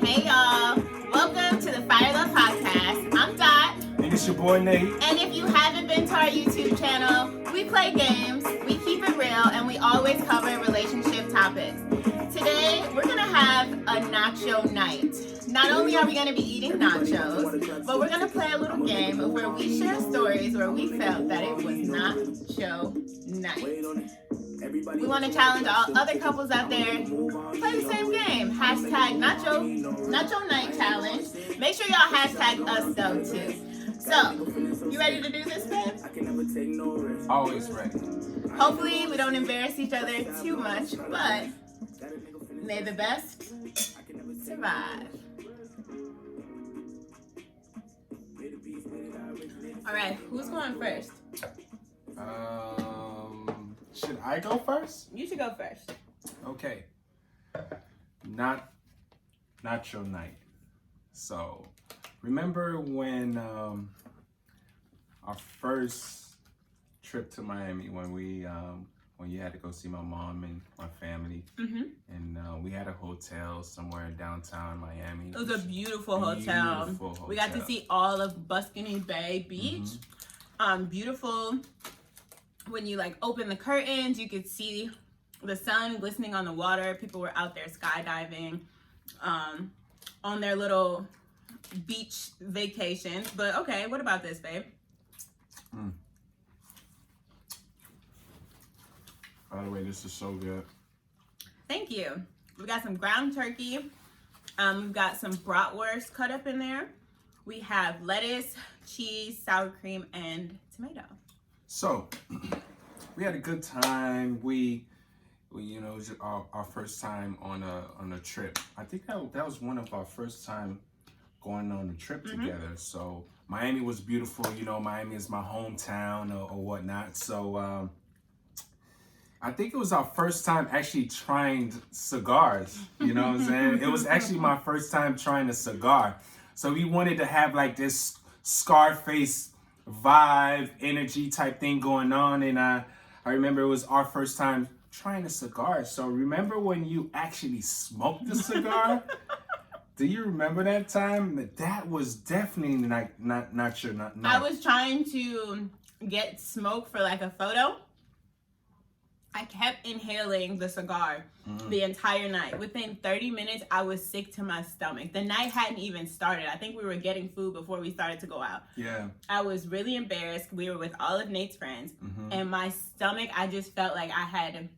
Hey y'all, welcome to the Fire Love Podcast. I'm Dot. And it's your boy Nate. And if you haven't been to our YouTube channel, we play games, we keep it real, and we always cover relationship topics. Today, we're gonna have a nacho night. Not only are we gonna be eating nachos, but we're gonna play a little game where we share stories where we felt that it was nacho night. We want to challenge all other couples out there, play the same game. Hashtag Nacho Night Challenge. Make sure y'all hashtag us though too. So, you ready to do this, babe? Always ready. Hopefully we don't embarrass each other too much, but may the best survive. All right, who's going first? Should I go first? You should go first. Okay. Nacho night. So, remember when our first trip to Miami when you had to go see my mom and my family, and we had a hotel somewhere downtown Miami. It was a beautiful hotel. We got to see all of Buscany Bay Beach. Beautiful. When you like open the curtains, you could see the sun glistening on the water. People were out there skydiving on their little beach vacations. But okay, what about this, babe? By the way, this is so good. Thank you. We got some ground turkey. We've got some bratwurst cut up in there. We have lettuce, cheese, sour cream, and tomato. So, we had a good time. We it was our first time on a trip. I think that was one of our first time going on a trip together. So, Miami was beautiful. You know, Miami is my hometown or whatnot. So, I think it was our first time actually trying cigars. You know what I'm saying? It was actually my first time trying a cigar. So, we wanted to have like this Scarface vibe, energy type thing going on, and I remember it was our first time trying a cigar. So remember when you actually smoked the cigar? Do you remember that time? That was definitely not your night. I was trying to get smoke for like a photo. I kept inhaling the cigar the entire night. Within 30 minutes, I was sick to my stomach. The night hadn't even started. I think we were getting food before we started to go out. Yeah. I was really embarrassed. We were with all of Nate's friends. And my stomach, I just felt like I had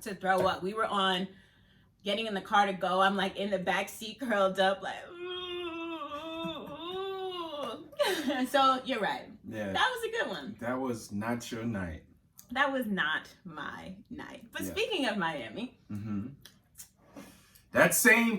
to throw up. We were on getting in the car to go. I'm like in the back seat curled up like, ooh. So you're right. Yeah. That was a good one. That was not your night. That was not my night. But speaking of Miami, that same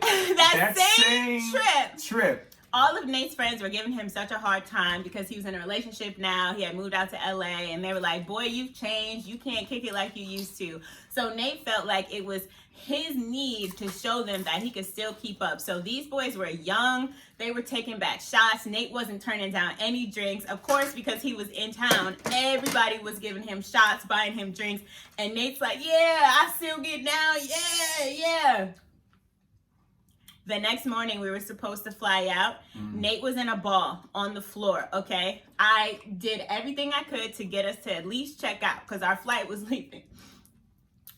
trip. All of Nate's friends were giving him such a hard time because he was in a relationship now. He had moved out to LA, and they were like, boy, you've changed. You can't kick it like you used to. So Nate felt like it was his need to show them that he could still keep up. So these boys were young. They were taking back shots. Nate wasn't turning down any drinks. Of course, because he was in town, everybody was giving him shots, buying him drinks. And Nate's like, yeah, I still get down. Yeah. The next morning, we were supposed to fly out. Nate was in a ball on the floor, okay? I did everything I could to get us to at least check out because our flight was leaving.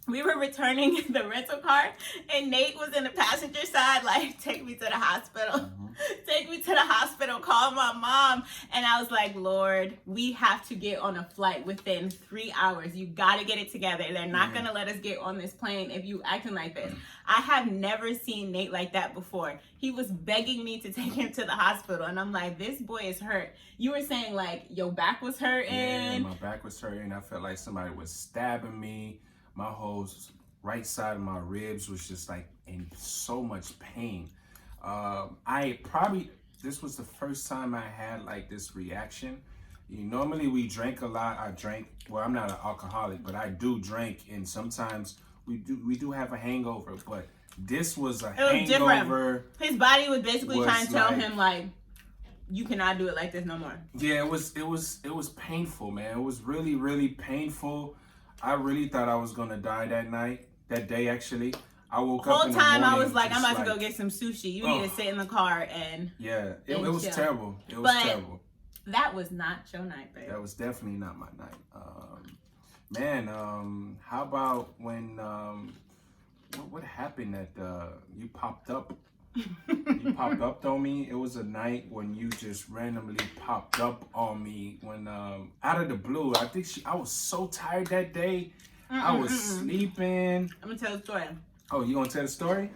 We were returning the rental car, and Nate was in the passenger side, like, take me to the hospital. Take me to the hospital, call my mom. And I was like, Lord, we have to get on a flight within 3 hours. You got to get it together. They're not going to let us get on this plane if you acting like this. I have never seen Nate like that before. He was begging me to take him to the hospital. And I'm like, this boy is hurt. You were saying, like, your back was hurting. Yeah, my back was hurting. I felt like somebody was stabbing me. My whole right side of my ribs was just like in so much pain. This was the first time I had like this reaction. Normally we drank a lot. I'm not an alcoholic, but I do drink, and sometimes we do have a hangover, but this was a hangover. Different. His body was basically trying to tell him like, you cannot do it like this no more. Yeah, it was painful, man. It was really, really painful. I really thought I was gonna die that day actually. I woke up Whole in the time I morning was like, I'm just about to go get some sushi. You need to sit in the car and it was chill. terrible. It was terrible. That was not your night, babe. That was definitely not my night. Man, how about when what happened that you popped up? You popped up on me. It was a night when you just randomly popped up on me when out of the blue. I think I was so tired that day. I was sleeping. I'm gonna tell the story. Oh, you gonna tell the story?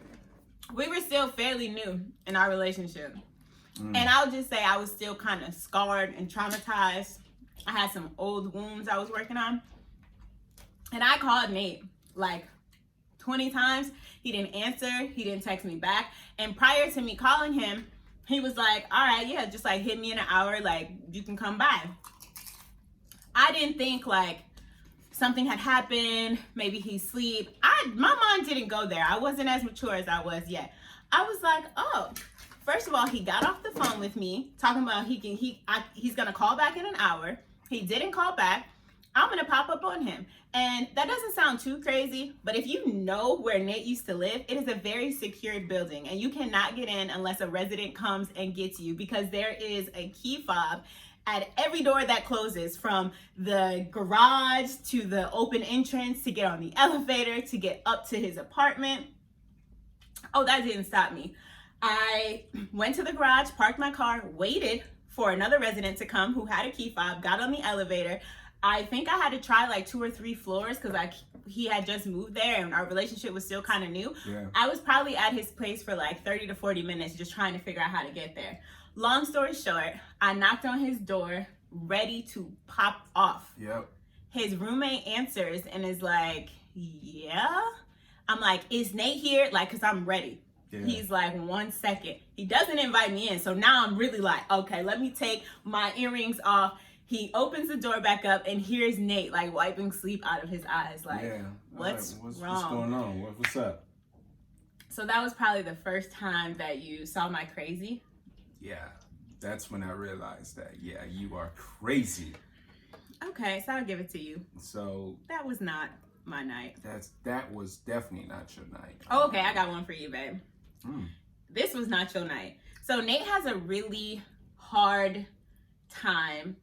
We were still fairly new in our relationship. And I'll just say I was still kind of scarred and traumatized. I had some old wounds I was working on. And I called Nate like 20 times. He didn't answer. He didn't text me back. And prior to me calling him, he was like, all right, yeah, just like hit me in an hour. Like, you can come by. I didn't think like something had happened. Maybe he's asleep. My mind didn't go there. I wasn't as mature as I was yet. I was like, oh, first of all, he got off the phone with me talking about he's gonna call back in an hour. He didn't call back. I'm gonna pop up on him. And that doesn't sound too crazy, but if you know where Nate used to live, it is a very secured building and you cannot get in unless a resident comes and gets you, because there is a key fob at every door that closes, from the garage to the open entrance to get on the elevator to get up to his apartment. Oh, that didn't stop me. I went to the garage, parked my car, waited for another resident to come who had a key fob, got on the elevator. I think I had to try like 2 or 3 floors because he had just moved there and our relationship was still kind of new. Yeah. I was probably at his place for like 30 to 40 minutes just trying to figure out how to get there. Long story short, I knocked on his door ready to pop off. Yep. His roommate answers and is like, yeah? I'm like, is Nate here? Like, because I'm ready. Yeah. He's like, 1 second. He doesn't invite me in. So now I'm really like, okay, let me take my earrings off. He opens the door back up and here's Nate like wiping sleep out of his eyes. Like, yeah. What's wrong? What's going on? What's up? So that was probably the first time that you saw my crazy. Yeah, that's when I realized that, yeah, you are crazy. Okay, so I'll give it to you. So that was not my night. That was definitely not your night. Oh, okay, I got one for you, babe. This was not your night. So Nate has a really hard time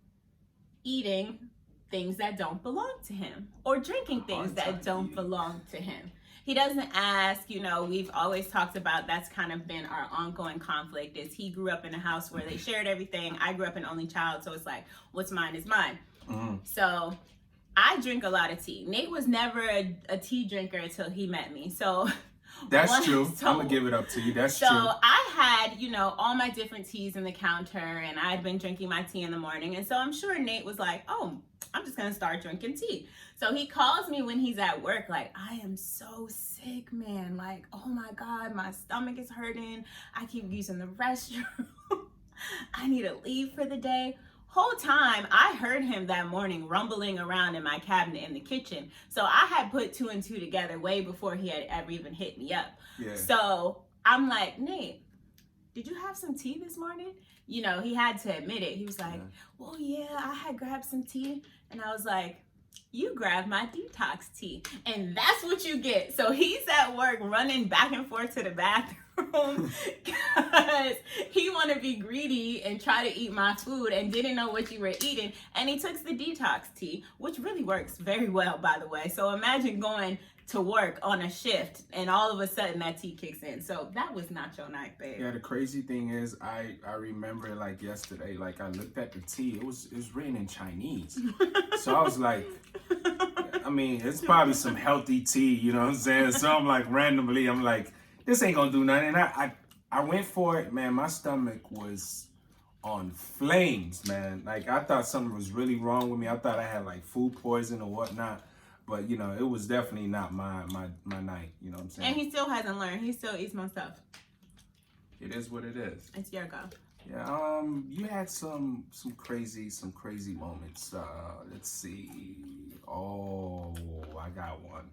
eating things that don't belong to him or drinking things that don't belong to him. He doesn't ask, we've always talked about, that's kind of been our ongoing conflict, is he grew up in a house where they shared everything. I grew up an only child, so it's like, what's mine is mine. So I drink a lot of tea. Nate was never a tea drinker until he met me. So that's true. I'm gonna give it up to you. That's true. So I had, all my different teas in the counter and I'd been drinking my tea in the morning. And so I'm sure Nate was like, oh, I'm just gonna start drinking tea. So he calls me when he's at work, like, I am so sick, man. Like, oh my God, my stomach is hurting. I keep using the restroom. I need to leave for the day. Whole time I heard him that morning rumbling around in my cabinet in the kitchen. So I had put 2 and 2 together way before he had ever even hit me up. Yeah. So I'm like, Nate, did you have some tea this morning? He had to admit it. He was like, well, yeah, I had grabbed some tea. And I was like, you grabbed my detox tea. And that's what you get. So he's at work running back and forth to the bathroom because he wanted to be greedy and try to eat my food and didn't know what you were eating. And he took the detox tea, which really works very well, by the way. So imagine going to work on a shift and all of a sudden that tea kicks in. So that was not your night, babe. Yeah, the crazy thing is I remember it like yesterday. Like I looked at the tea, it was written in Chinese. So I was like, I mean, it's probably some healthy tea, you know what I'm saying? So I'm like, randomly, I'm like, this ain't gonna do nothing. And I went for it, man. My stomach was on flames, man. Like I thought something was really wrong with me. I thought I had like food poison or whatnot. But, it was definitely not my night, you know what I'm saying? And he still hasn't learned. He still eats my stuff. It is what it is. It's your go. Yeah, you had some crazy moments. Let's see. Oh, I got one.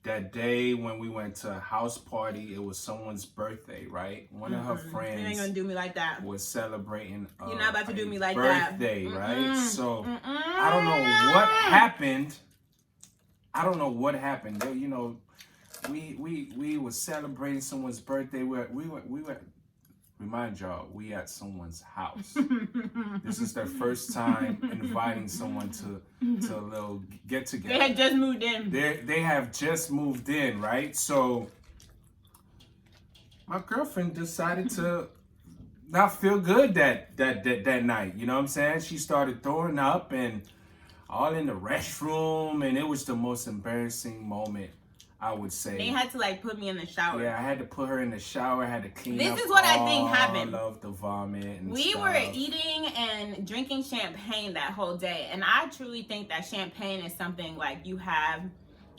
That day when we went to a house party, it was someone's birthday, right? One of her friends. You ain't gonna do me like that. Was celebrating. You're not about to do me like birthday, that. Right? So I don't know what happened. we were celebrating someone's birthday. We were remind y'all, we at someone's house. This is their first time inviting someone to a little get together. They had just moved in. They have just moved in, right? So my girlfriend decided to not feel good that night. You know what I'm saying? She started throwing up and all in the restroom, and it was the most embarrassing moment, I would say. They had to like put me in the shower. Yeah, I had to put her in the shower. I had to clean this up is what I think happened. All of the vomit and we stuff. were eating and drinking champagne that whole day, and I truly think that champagne is something like you have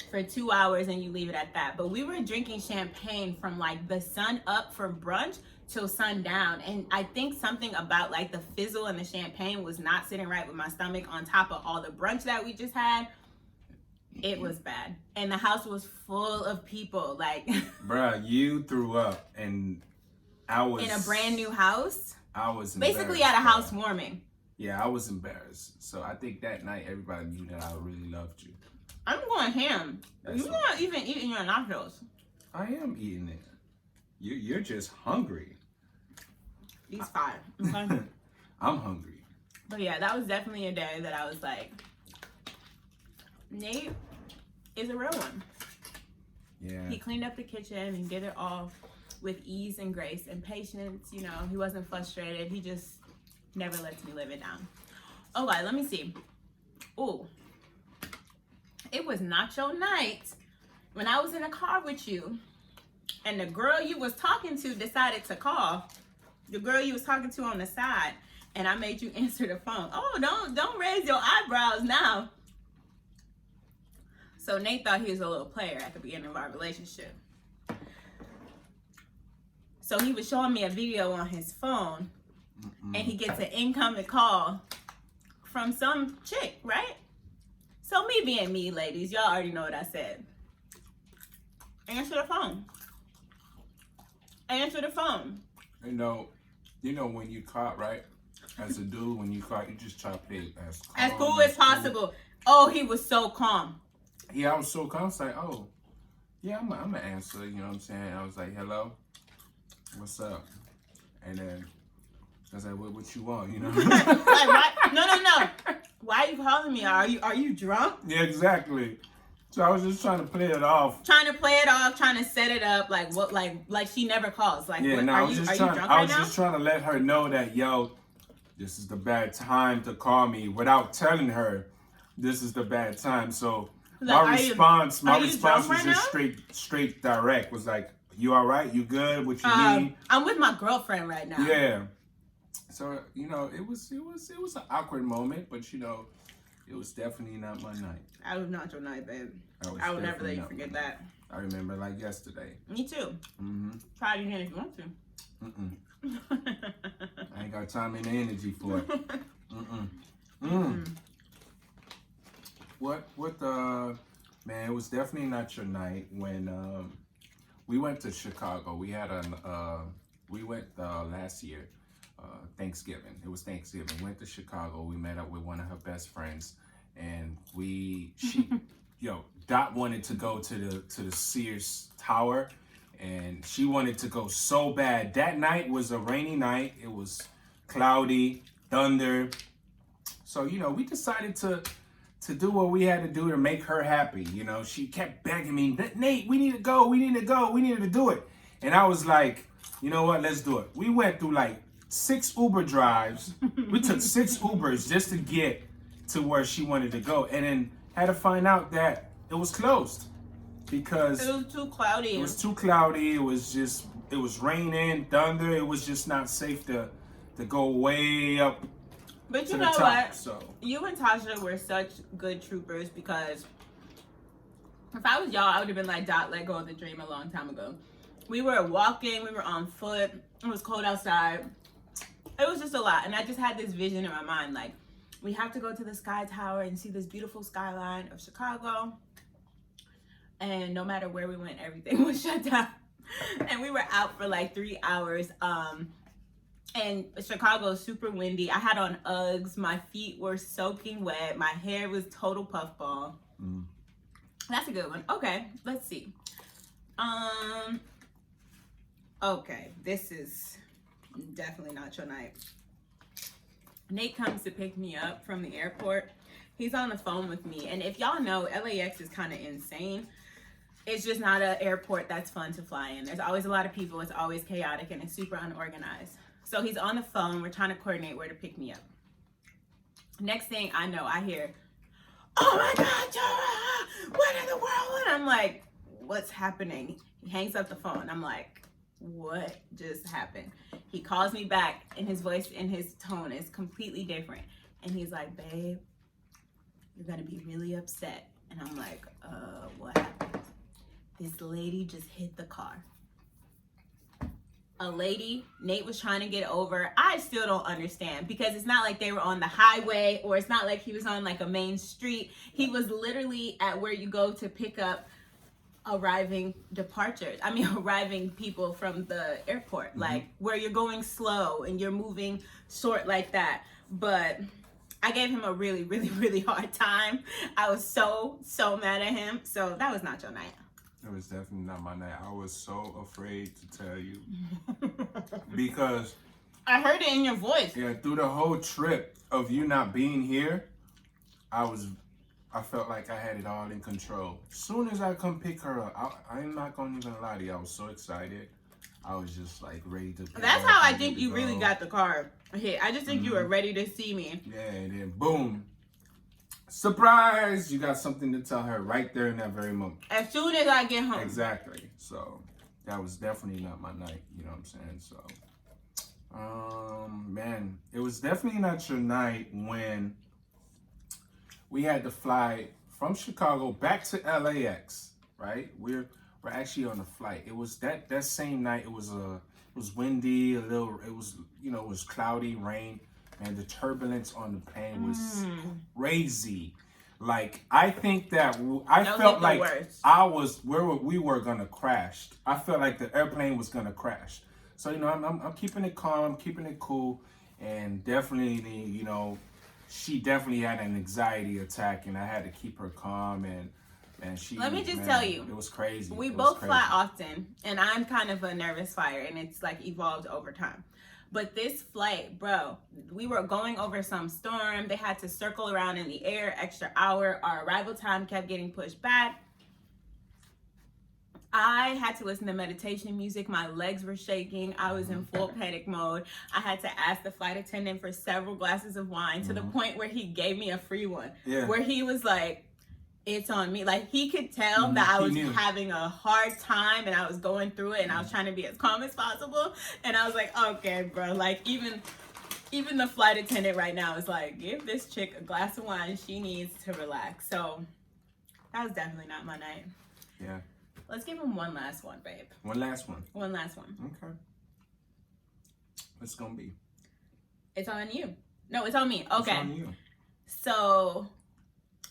for 2 hours and you leave it at that. But we were drinking champagne from like the sun up for brunch till sundown, and I think something about like the fizzle and the champagne was not sitting right with my stomach on top of all the brunch that we just had. It was bad, and the house was full of people. Like, bruh, you threw up, and I was in a brand new house. I was basically at a housewarming. Yeah, I was embarrassed. So I think that night everybody knew that I really loved you. I'm going ham. You're not even eating your nachos. I am eating it. You're just hungry. He's fine. Okay? I'm hungry. But yeah, that was definitely a day that I was like, Nate is a real one. Yeah. He cleaned up the kitchen and did it all with ease and grace and patience. You know, he wasn't frustrated. He just never lets me live it down. Okay, let me see. Ooh. It was nacho night when I was in a car with you, and the girl you was talking to decided to call. The girl you was talking to on the side, and I made you answer the phone. Oh, don't raise your eyebrows now. So Nate thought he was a little player at the beginning of our relationship. So he was showing me a video on his phone, and he gets an incoming call from some chick, right? So me being me, ladies, y'all already know what I said. Answer the phone. Answer the phone. You know when you caught, right? As a dude, when you caught, you just try to play as cool as possible. Oh, he was so calm. Yeah, I was so calm. I was like, oh, yeah, I'm gonna answer. You know what I'm saying? I was like, hello, what's up? And then I was like, what you want? You know? Like, what? No. Why are you calling me? Are you drunk? Yeah, exactly. So I was just trying to play it off. Trying to set it up, like what, like she never calls. Like, yeah, what, no, are you drunk right now? I was just trying to let her know that, yo, this is the bad time to call me without telling her this is the bad time. So like, my response was right just now? straight direct. Was like, you all right? You good? What you need? I'm with my girlfriend right now. Yeah. So, you know, it was an awkward moment, but you know, it was definitely not my night. I was not your night, babe. I would never let you forget that. I remember like yesterday. Me too. Mm-hmm. Try it again if you want to. I ain't got time and energy for it. Man, it was definitely not your night when we went to Chicago. We had we went last year, Thanksgiving. It was Thanksgiving. We went to Chicago. We met up with one of her best friends, and Dot wanted to go to the Sears Tower, and she wanted to go so bad. That night was a rainy night. It was cloudy, thunder. So, you know, we decided to do what we had to do to make her happy. You know, she kept begging me, Nate, we need to go. We needed to do it. And I was like, you know what? Let's do it. We went through like 6 Uber drives. We took 6 Ubers just to get to where she wanted to go. And then had to find out that it was closed because it was too cloudy. It was raining, thunder. It was just not safe to go way up. But you know what? So you and Tasha were such good troopers, because if I was y'all, I would have been like, Dot, let go of the dream a long time ago. We were walking, we were on foot. It was cold outside. It was just a lot. And I just had this vision in my mind, like, we have to go to the Sky Tower and see this beautiful skyline of Chicago. And no matter where we went, everything was shut down. And we were out for like 3 hours. And Chicago is super windy. I had on Uggs. My feet were soaking wet. My hair was total puffball. That's a good one. Okay, let's see. Okay, this is definitely not your night. Nate comes to pick me up from the airport. He's on the phone with me, and if y'all know, LAX is kind of insane. It's just not an airport that's fun to fly in. There's always a lot of people. It's always chaotic, and it's super unorganized. So he's on the phone. We're trying to coordinate where to pick me up. Next thing I know, I hear, "Oh my God, Jonah, what in the world?" And I'm like, "What's happening?" He hangs up the phone. I'm like, "What just happened?" He calls me back, and his voice and his tone is completely different. And he's like, "Babe, you're gonna be really upset." And I'm like, what happened?" This lady just hit the car. A lady Nate was trying to get over. I still don't understand, because it's not like they were on the highway, or it's not like he was on like a main street. He was literally at where you go to pick up arriving people from the airport, like where you're going slow and you're moving short like that. But I gave him a really, really, really hard time. I was so mad at him. So that was not your night. It was definitely not my night. I was so afraid to tell you because I heard it in your voice. Yeah, through the whole trip of you not being here, I felt like I had it all in control. As soon as I come pick her up, I'm not gonna even lie to you. I was so excited. I was just like ready to. That's how I think you really got the car hit. I just think you were ready to see me. Yeah, and then boom. Surprise! You got something to tell her right there in that very moment. As soon as I get home. Exactly. So that was definitely not my night. You know what I'm saying? So, man, it was definitely not your night when we had to fly from Chicago back to LAX. Right? We're actually on a flight. It was that same night. It was windy, a little. It was cloudy, rain. And the turbulence on the plane was crazy. Like, I think that I felt like we were gonna crash. I felt like the airplane was gonna crash. So I'm keeping it calm, I'm keeping it cool, and definitely she definitely had an anxiety attack, and I had to keep her calm and she. Let me just tell you, it was crazy. We both fly often, and I'm kind of a nervous flyer, and it's like evolved over time. But this flight, bro, we were going over some storm. They had to circle around in the air, extra hour. Our arrival time kept getting pushed back. I had to listen to meditation music. My legs were shaking. I was in full panic mode. I had to ask the flight attendant for several glasses of wine to the point where he gave me a free one. Yeah. Where he was like, "It's on me." Like, he could tell that I was having a hard time and I was going through it, and I was trying to be as calm as possible. And I was like, okay, bro. Like, even the flight attendant right now is like, give this chick a glass of wine. She needs to relax. So that was definitely not my night. Yeah. Let's give him one last one, babe. One last one. One last one. Okay. What's it gonna be? It's on you. No, it's on me. Okay. It's on you. So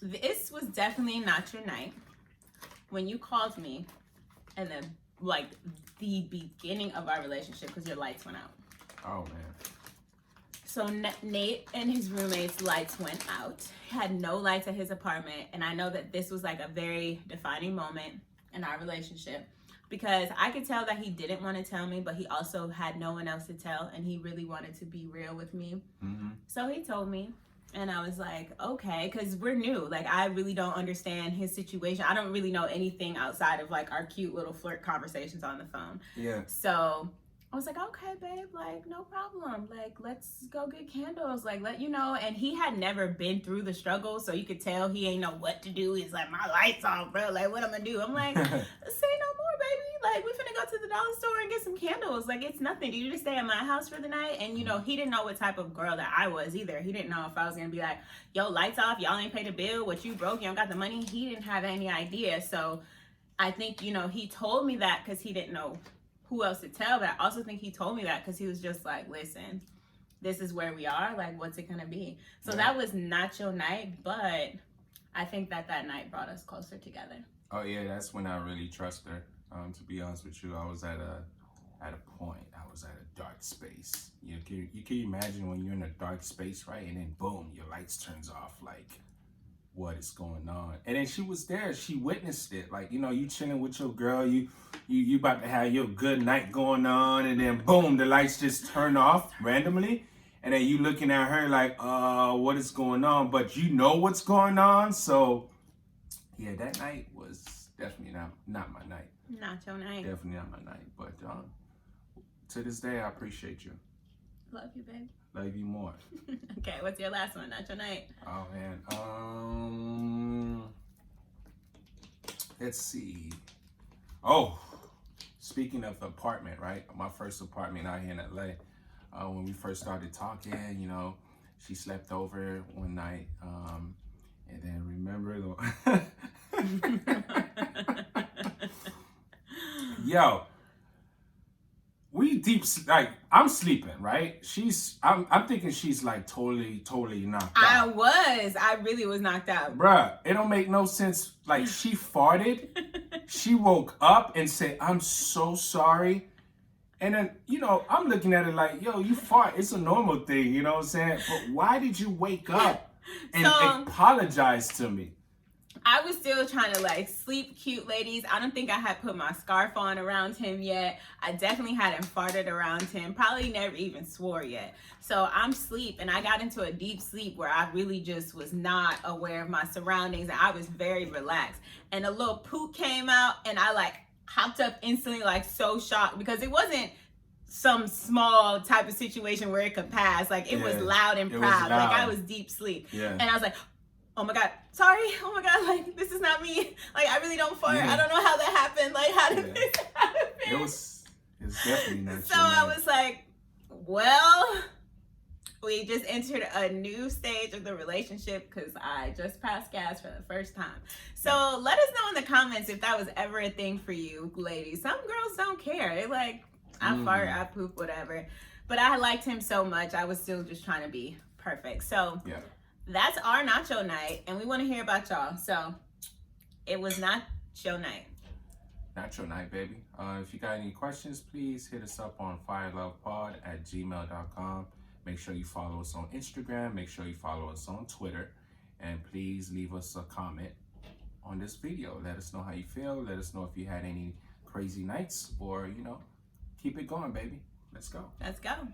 this was definitely not your night when you called me and then the beginning of our relationship, because your lights went out. Oh man. So Nate and his roommate's lights went out. He had no lights at his apartment, and I know that this was like a very defining moment in our relationship, because I could tell that he didn't want to tell me, but he also had no one else to tell, and he really wanted to be real with me. So he told me. And I was like, okay, because we're new. Like, I really don't understand his situation. I don't really know anything outside of like our cute little flirt conversations on the phone. Yeah. So I was like, okay, babe, like, no problem. Like, let's go get candles. Like, let you know. And he had never been through the struggle, so you could tell he ain't know what to do. He's like, my lights off, bro. Like, what I'm gonna do? I'm like, say no more, baby. Like, we finna go to the dollar store and get some candles. Like, it's nothing. Do you just stay at my house for the night? And, he didn't know what type of girl that I was either. He didn't know if I was gonna be like, yo, lights off. Y'all ain't paid the bill. What, you broke? You don't got the money? He didn't have any idea. So I think, he told me that because he didn't know who else to tell, but I also think he told me that because he was just like, listen, this is where we are, like, what's it gonna be? So that was not your night, but I think that night brought us closer together. Oh yeah, that's when I really trust her. To be honest with you, I was at a point, I was at a dark space. You can imagine when you're in a dark space, right? And then boom, your lights turns off. Like, what is going on. And then she was there. She witnessed it. Like, you know, you chilling with your girl. You about to have your good night going on. And then, boom, the lights just turn off randomly. And then you looking at her like, what is going on? But you know what's going on. So, yeah, that night was definitely not my night. Not your night. Definitely not my night. But to this day, I appreciate you. Love you, babe. Love you more. Okay, what's your last one? Not your night. Oh, man. Let's see. Oh, speaking of apartment, right? My first apartment out here in LA. When we first started talking, you know, she slept over one night. And then remember yo, we deep, like, I'm sleeping, right? I'm thinking she's like totally knocked out. I really was knocked out. Bruh, it don't make no sense. Like, she farted, she woke up and said, I'm so sorry. And then, you know, I'm looking at it like, yo, you fart, it's a normal thing, you know what I'm saying? But why did you wake up and apologize to me? I was still trying to like sleep cute, ladies. I don't think I had put my scarf on around him yet. I definitely hadn't farted around him. Probably never even swore yet. So I'm asleep, and I got into a deep sleep where I really just was not aware of my surroundings. And I was very relaxed. And a little poop came out, and I like hopped up instantly, like so shocked, because it wasn't some small type of situation where it could pass. Like, it was loud and proud. Like, I was deep sleep. Yeah. And I was like, oh my God, sorry. Oh my God, like, this is not me. Like, I really don't fart. I don't know how that happened. Like, how did this happen? It's definitely not. So I was like, well, we just entered a new stage of the relationship because I just passed gas for the first time. So let us know in the comments if that was ever a thing for you, ladies. Some girls don't care. They like, I fart, I poop, whatever. But I liked him so much, I was still just trying to be perfect. So that's our nacho night, and we want to hear about y'all. So it was nacho night. Nacho night, baby. If you got any questions, please hit us up on firelovepod@gmail.com. Make sure you follow us on Instagram. Make sure you follow us on Twitter. And please leave us a comment on this video. Let us know how you feel. Let us know if you had any crazy nights, or, you know, keep it going, baby. Let's go. Let's go.